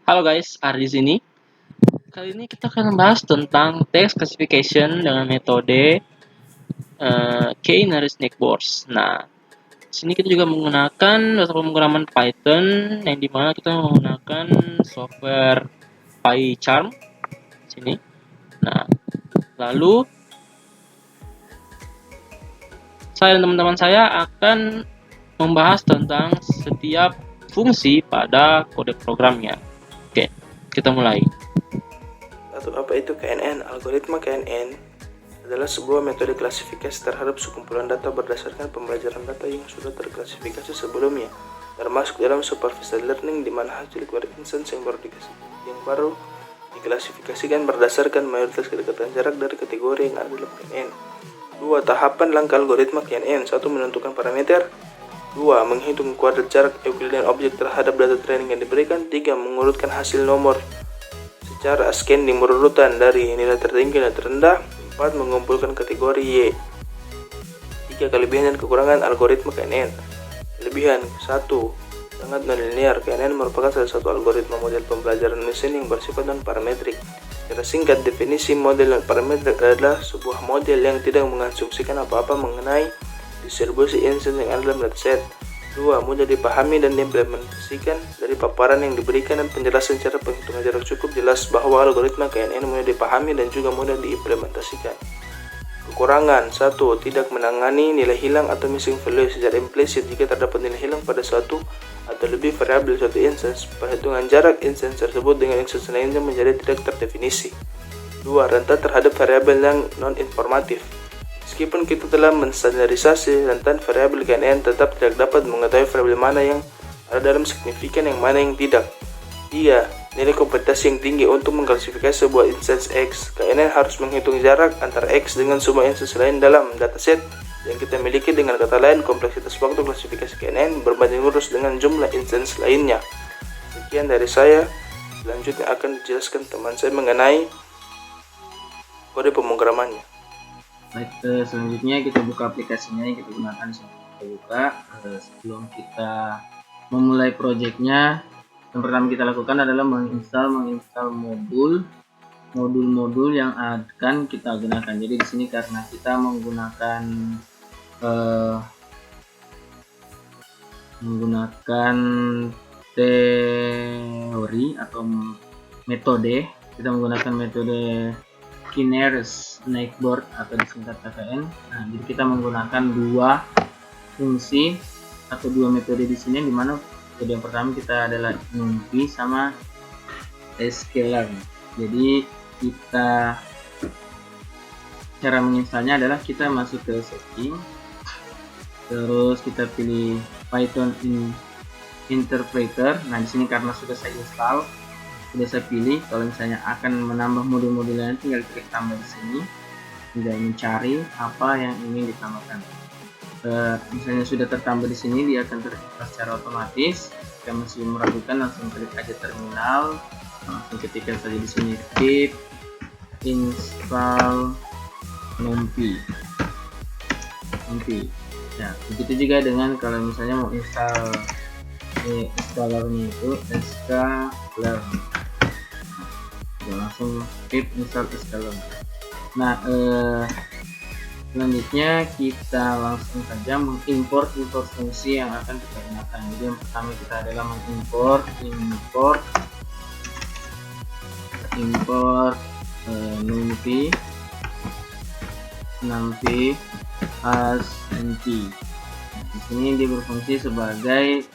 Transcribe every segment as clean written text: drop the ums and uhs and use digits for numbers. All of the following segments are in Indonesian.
Halo guys, Ari di sini. Kali ini kita akan membahas tentang text classification dengan metode K-Nearest Neighbors. Nah, di sini kita juga menggunakan bahasa pemrograman Python yang dimana kita menggunakan software PyCharm di sini. Nah, lalu saya dan teman-teman saya akan membahas tentang setiap fungsi pada kode programnya. Oke, kita mulai. Apa itu KNN? Algoritma KNN adalah sebuah metode klasifikasi terhadap sekumpulan data berdasarkan pembelajaran data yang sudah terklasifikasi sebelumnya, termasuk dalam supervised learning di mana hasil query instance yang baru diklasifikasikan berdasarkan mayoritas kedekatan jarak dari kategori yang ada dalam KNN. 2. Tahapan langkah algoritma KNN. 1. Menentukan parameter. 2. Menghitung kuadrat jarak Euclidean objek terhadap data training yang diberikan. 3. Mengurutkan hasil nomor secara ascending berurutan dari nilai tertinggi dan terendah. 4. Mengumpulkan kategori Y. 3. Kelebihan dan kekurangan algoritma KNN. Kelebihan. 1. Sangat nonlinear. KNN merupakan salah satu algoritma model pembelajaran mesin yang bersifat non-parametrik. Secara singkat, definisi model non-parametrik adalah sebuah model yang tidak mengasumsikan apa-apa mengenai distribusi instance yang ada dalam dataset. 2. Mudah dipahami dan diimplementasikan. Dari paparan yang diberikan dan penjelasan cara penghitungan jarak cukup jelas bahwa algoritma KNN mudah dipahami dan juga mudah diimplementasikan. Kekurangan. 1. Tidak menangani nilai hilang atau missing value secara implisit. Jika terdapat nilai hilang pada suatu atau lebih variabel suatu instance, perhitungan jarak instance tersebut dengan instance lainnya menjadi tidak terdefinisi. 2. Rentan terhadap variabel yang non-informatif. Meskipun kita telah menstandarisasi rentan variabel KNN, tetap tidak dapat mengetahui variabel mana yang ada dalam signifikan yang mana yang tidak. 3. Nilai kompetensi yang tinggi untuk mengklasifikasi sebuah instance X. KNN harus menghitung jarak antara X dengan semua instance lain dalam dataset yang kita miliki. Dengan kata lain, kompleksitas waktu klasifikasi KNN berbanding lurus dengan jumlah instance lainnya. Sekian dari saya. Selanjutnya akan dijelaskan teman saya mengenai kode pemrogramannya. Baik, selanjutnya kita buka aplikasinya yang kita gunakan. Kita buka. Sebelum kita memulai projectnya, yang pertama kita lakukan adalah menginstal modul yang akan kita gunakan. Jadi di sini karena kita menggunakan teori atau metode, kita menggunakan metode K-Nearest Neighbor atau disingkat KNN. Nah, jadi kita menggunakan dua fungsi atau dua metode di sini, di mana metode yang pertama kita adalah NumPy sama sklearn. Jadi kita cara menginstalnya adalah kita masuk ke setting, terus kita pilih Python Interpreter. Nah, di sini karena sudah saya install, sudah saya pilih. Kalau misalnya akan menambah modul-modul lain, tinggal klik tambah di sini, tinggal mencari apa yang ingin ditambahkan. Misalnya sudah tertambah di sini, dia akan terinstall secara otomatis. Jika masih meragukan, langsung klik aja terminal, langsung ketikkan saja di sini pip install numpy. Nah, begitu juga dengan kalau misalnya mau install installernya itu sklearn. Langsung pip install sklearn. Nah, selanjutnya kita langsung saja mengimport fungsi yang akan kita gunakan. Jadi yang pertama kita adalah mengimport numpy as NP. Di sini dia berfungsi sebagai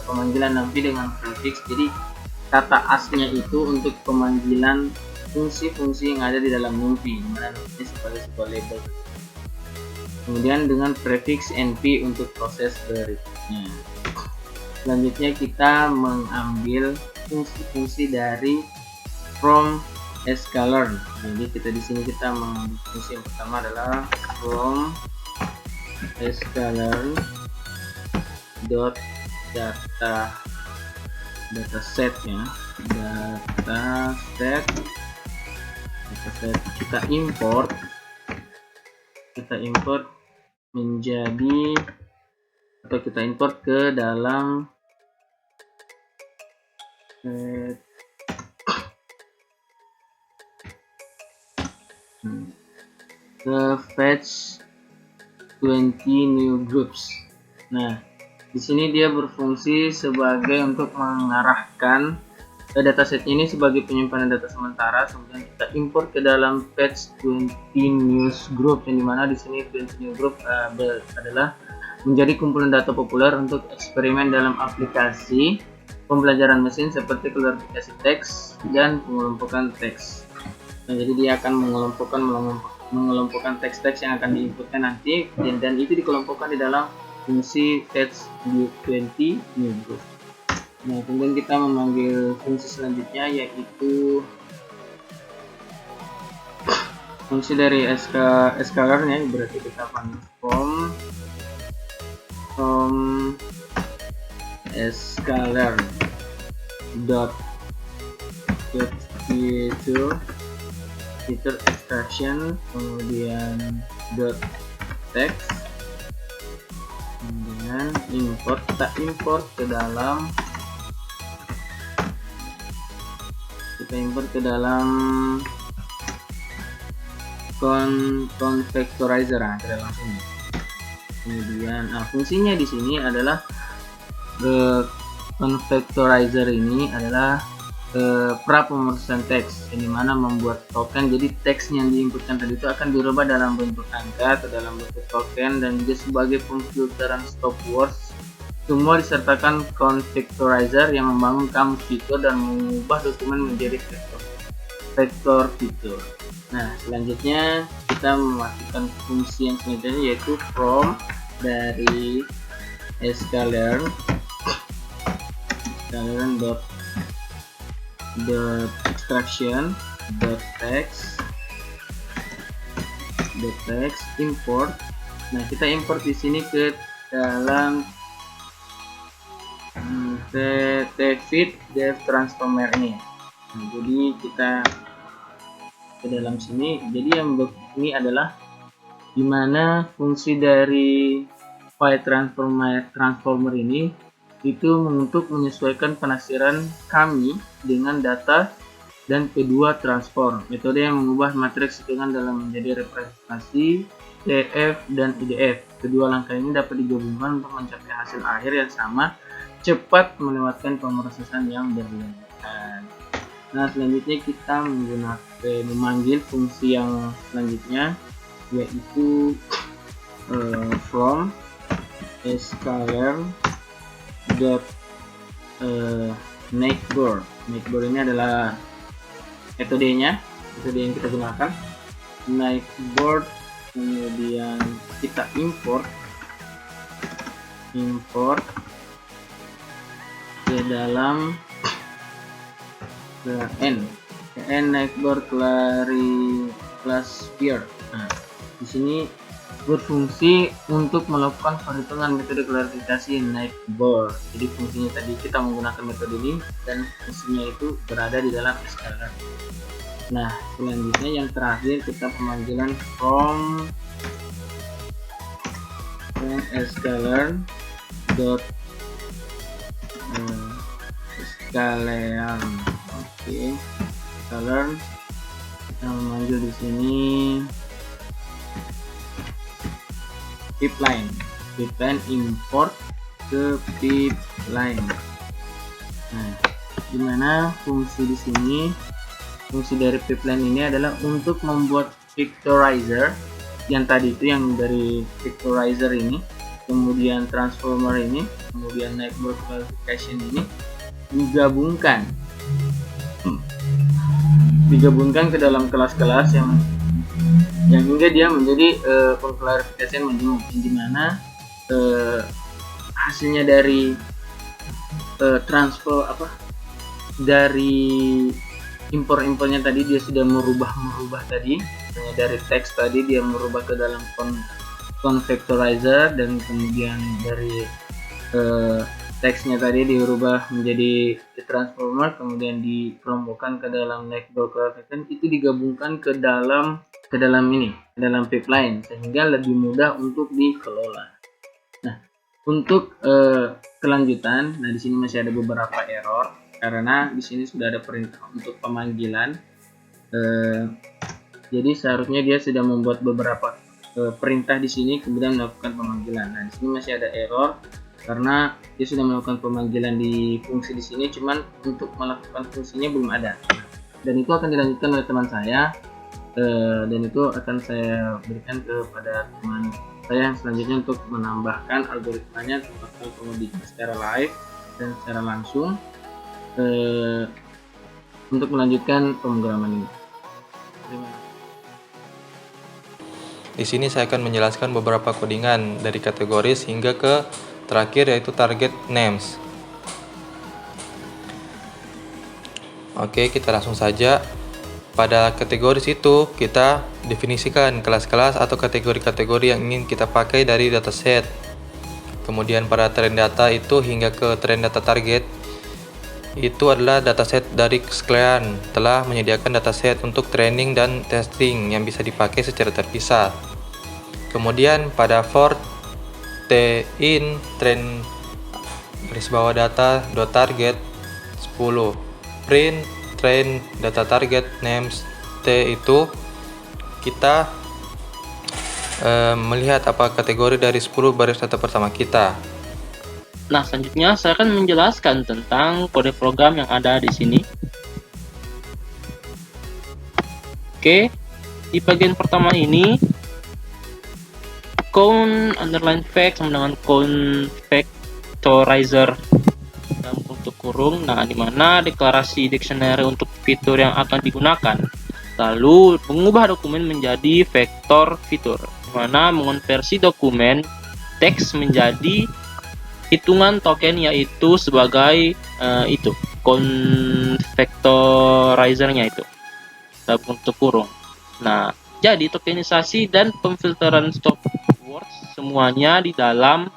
pemanggilan numpy dengan prefix. Jadi kata asnya itu untuk pemanggilan fungsi-fungsi yang ada di dalam numpy, dimana numpy sebagai sebuah label. Kemudian dengan prefix np untuk proses berikutnya. Selanjutnya kita mengambil fungsi-fungsi dari from sklearn. Jadi kita di sini kita mengambil fungsi yang pertama adalah from sklearn dot dataset ya, dataset kita import menjadi atau kita import ke dalam fetch 20 new groups. Nah, di sini dia berfungsi sebagai untuk mengarahkan dataset ini sebagai penyimpanan data sementara, kemudian kita import ke dalam fetch 20 news group, yang dimana di sini 20 new group adalah menjadi kumpulan data populer untuk eksperimen dalam aplikasi pembelajaran mesin seperti klarifikasi teks dan pengelompokan teks. Nah, jadi dia akan mengelompokkan teks-teks yang akan diinputkan nanti, dan itu dikelompokkan di dalam fungsi fetch 20 new group. Nah, kemudian kita memanggil fungsi selanjutnya, yaitu fungsi dari scalar-nya, berarti kita panggil from scalar dot feature extraction, kemudian dot text, kemudian kita import ke dalam convectorizer, ke dalam sini. Kemudian fungsinya di sini adalah convectorizer ini adalah pra pemrosesan teks, yang dimana membuat token. Jadi teks yang diinputkan tadi itu akan dirubah dalam bentuk angka atau dalam bentuk token, dan juga sebagai pemfilteran stop words. Semua disertakan convectorizer yang membangun kamus fitur dan mengubah dokumen menjadi vektor fitur. Nah, selanjutnya kita memasukkan fungsi yang selanjutnya, yaitu from dari scalar dot extraction dot text import. Nah, kita import di sini ke dalam tfit dev transformer ini. Nah, jadi kita ke dalam sini. Jadi yang ini adalah dimana fungsi dari file transformer ini itu untuk menyesuaikan penafsiran kami dengan data dan kedua transform. Metode yang mengubah matriks hitungan dalam menjadi representasi TF dan IDF. Kedua langkah ini dapat digabungkan untuk mencapai hasil akhir yang sama, cepat melewatkan pemrosesan yang berlebihan. Nah, selanjutnya kita memanggil fungsi yang selanjutnya, yaitu from scalar dot neighbor. Neighbor ini adalah metode yang kita gunakan. Neighbor, kemudian kita import ke dalam n neighbor classifier. Nah, di sini berfungsi untuk melakukan perhitungan metode klarifikasi neighbor. Jadi fungsinya tadi kita menggunakan metode ini, dan fungsinya itu berada di dalam scalar. Nah, selanjutnya yang terakhir kita pemanggilan from scalar dot scalean. Oke, scalar kita memanggil di sini pipeline import ke pipeline. Nah, dimana fungsi di sini, fungsi dari pipeline ini adalah untuk membuat vectorizer yang tadi itu, yang dari vectorizer ini, kemudian transformer ini, kemudian neighbor classification ini digabungkan ke dalam kelas-kelas yang hingga dia menjadi pengklarifikasian menjemuk, di mana hasilnya dari transfer dari impornya tadi dia sudah merubah tadi, dari teks tadi dia merubah ke dalam convectorizer, dan kemudian dari teksnya tadi dirubah menjadi transformer, kemudian dikelompokkan ke dalam neighbor classification, itu digabungkan ke dalam pipeline sehingga lebih mudah untuk dikelola. Nah, untuk kelanjutan, di sini masih ada beberapa error karena di sini sudah ada perintah untuk pemanggilan Jadi seharusnya dia sudah membuat beberapa perintah di sini kemudian melakukan pemanggilan. Nah, di sini masih ada error karena dia sudah melakukan pemanggilan di fungsi di sini, cuman untuk melakukan fungsinya belum ada. Dan itu akan dilanjutkan oleh teman saya, dan itu akan saya berikan kepada teman saya yang selanjutnya untuk menambahkan algoritmanya atau pengujian secara live dan secara langsung untuk melanjutkan pemrograman ini. Terima kasih. Di sini saya akan menjelaskan beberapa codingan dari kategoris hingga ke terakhir yaitu target names. Oke, kita langsung saja. Pada kategoris itu kita definisikan kelas-kelas atau kategori-kategori yang ingin kita pakai dari dataset. Kemudian pada trend data itu hingga ke trend data target itu adalah dataset dari sekalian telah menyediakan dataset untuk training dan testing yang bisa dipakai secara terpisah. Kemudian pada for in trend garis bawah data .target 10 print train data target names T itu kita melihat apa kategori dari 10 baris data pertama kita. Nah, selanjutnya saya akan menjelaskan tentang kode program yang ada di sini. Oke, di bagian pertama ini count underline fact sama dengan count factorizer dalam bentuk kurung. Nah, di mana deklarasi dictionary untuk fitur yang akan digunakan. Lalu mengubah dokumen menjadi vektor fitur, di mana mengonversi dokumen teks menjadi hitungan token, yaitu sebagai count factorizernya itu dalam bentuk kurung. Nah, jadi tokenisasi dan pemfilteran stop words semuanya di dalam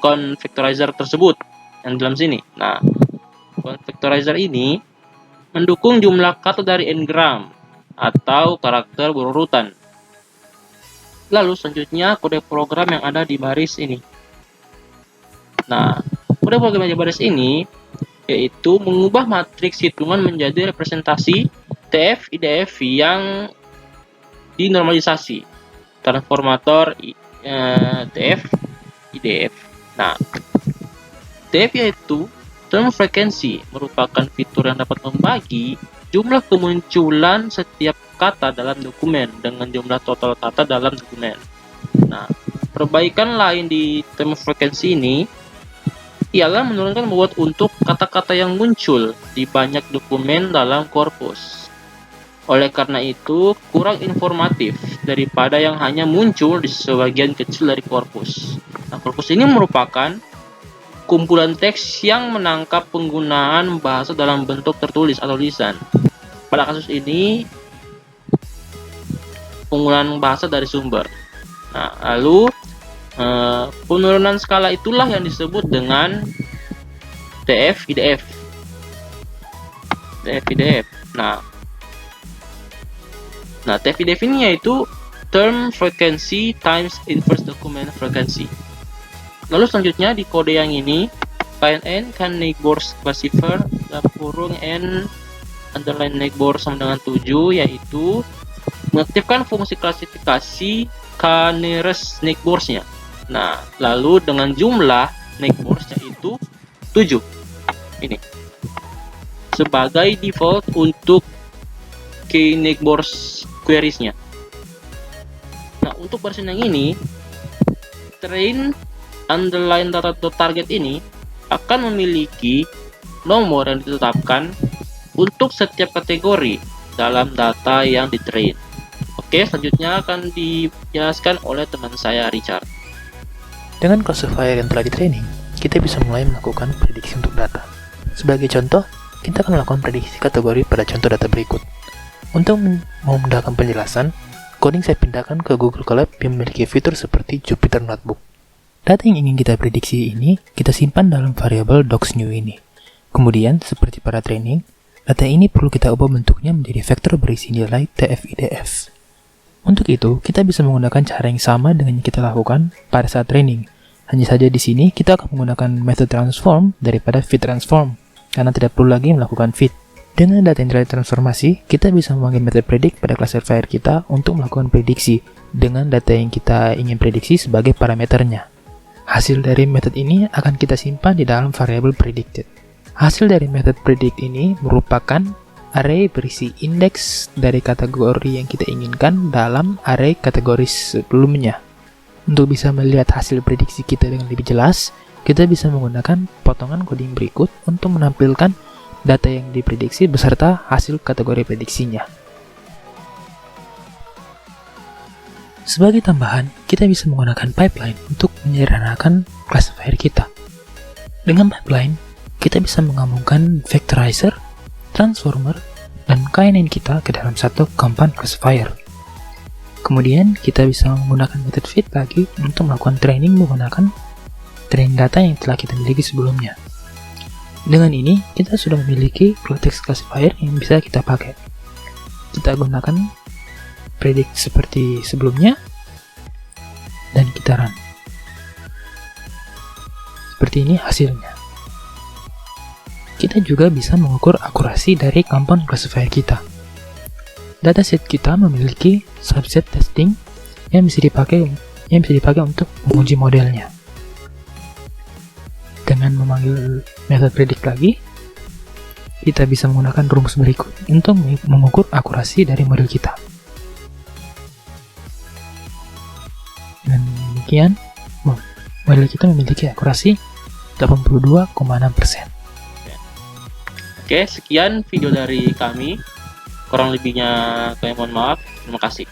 count factorizer tersebut yang dalam sini. Nah, count factorizer ini mendukung jumlah kata dari n-gram atau karakter berurutan. Lalu selanjutnya kode program yang ada di baris ini. Nah, kode program yang di baris ini yaitu mengubah matriks hitungan menjadi representasi TF IDF yang dinormalisasi transformator TF IDF. Nah, TF yaitu term frekuensi, merupakan fitur yang dapat membagi jumlah kemunculan setiap kata dalam dokumen dengan jumlah total kata dalam dokumen. Nah, perbaikan lain di term frekuensi ini ialah menurunkan bobot untuk kata-kata yang muncul di banyak dokumen dalam korpus. Oleh karena itu, kurang informatif daripada yang hanya muncul di sebagian kecil dari korpus. Nah, korpus ini merupakan kumpulan teks yang menangkap penggunaan bahasa dalam bentuk tertulis atau lisan. Pada kasus ini, penggunaan bahasa dari sumber. Nah, lalu penurunan skala itulah yang disebut dengan TF-IDF. TF-IDF. Nah, TF-IDF ini yaitu term frequency times inverse document frequency. Lalu selanjutnya di kode yang ini, KNN kan neighbors classifier dalam kurung n underline neighbor sama dengan 7, yaitu mengaktifkan fungsi klasifikasi k-nearest neighbors-nya. Nah, lalu dengan jumlah neighbors yaitu 7 ini sebagai default untuk k neighbors queries-nya. Nah, untuk versi yang ini, train underline data.target ini akan memiliki nomor yang ditetapkan untuk setiap kategori dalam data yang di-train. Oke, selanjutnya akan dijelaskan oleh teman saya, Richard. Dengan classifier yang telah di-training, kita bisa mulai melakukan prediksi untuk data. Sebagai contoh, kita akan melakukan prediksi kategori pada contoh data berikut. Untuk memudahkan penjelasan, coding saya pindahkan ke Google Colab yang memiliki fitur seperti Jupyter Notebook. Data yang ingin kita prediksi ini, kita simpan dalam variabel docs_new ini. Kemudian, seperti pada training, data ini perlu kita ubah bentuknya menjadi vektor berisi nilai TF-IDF. Untuk itu, kita bisa menggunakan cara yang sama dengan yang kita lakukan pada saat training. Hanya saja di sini, kita akan menggunakan method transform daripada fit transform, karena tidak perlu lagi melakukan fit. Dengan data yang telah ditransformasi, kita bisa memanggil metode predict pada classifier kita untuk melakukan prediksi dengan data yang kita ingin prediksi sebagai parameternya. Hasil dari metode ini akan kita simpan di dalam variabel predicted. Hasil dari metode predict ini merupakan array berisi indeks dari kategori yang kita inginkan dalam array kategori sebelumnya. Untuk bisa melihat hasil prediksi kita dengan lebih jelas, kita bisa menggunakan potongan coding berikut untuk menampilkan data yang diprediksi beserta hasil kategori prediksinya. Sebagai tambahan, kita bisa menggunakan pipeline untuk menyederhanakan classifier kita. Dengan pipeline, kita bisa menggabungkan vectorizer, transformer, dan KNN kita ke dalam satu compound classifier. Kemudian, kita bisa menggunakan metode fit lagi untuk melakukan training menggunakan training data yang telah kita miliki sebelumnya. Dengan ini, kita sudah memiliki text classifier yang bisa kita pakai. Kita gunakan predict seperti sebelumnya, dan kita run. Seperti ini hasilnya. Kita juga bisa mengukur akurasi dari compound classifier kita. Dataset kita memiliki subset testing yang bisa dipakai untuk menguji modelnya. Dengan memanggil metode predict lagi, kita bisa menggunakan rumus berikut untuk mengukur akurasi dari model kita. Dengan demikian, model kita memiliki akurasi 82,6%. Oke, sekian video dari kami. Kurang lebihnya kami mohon maaf. Terima kasih.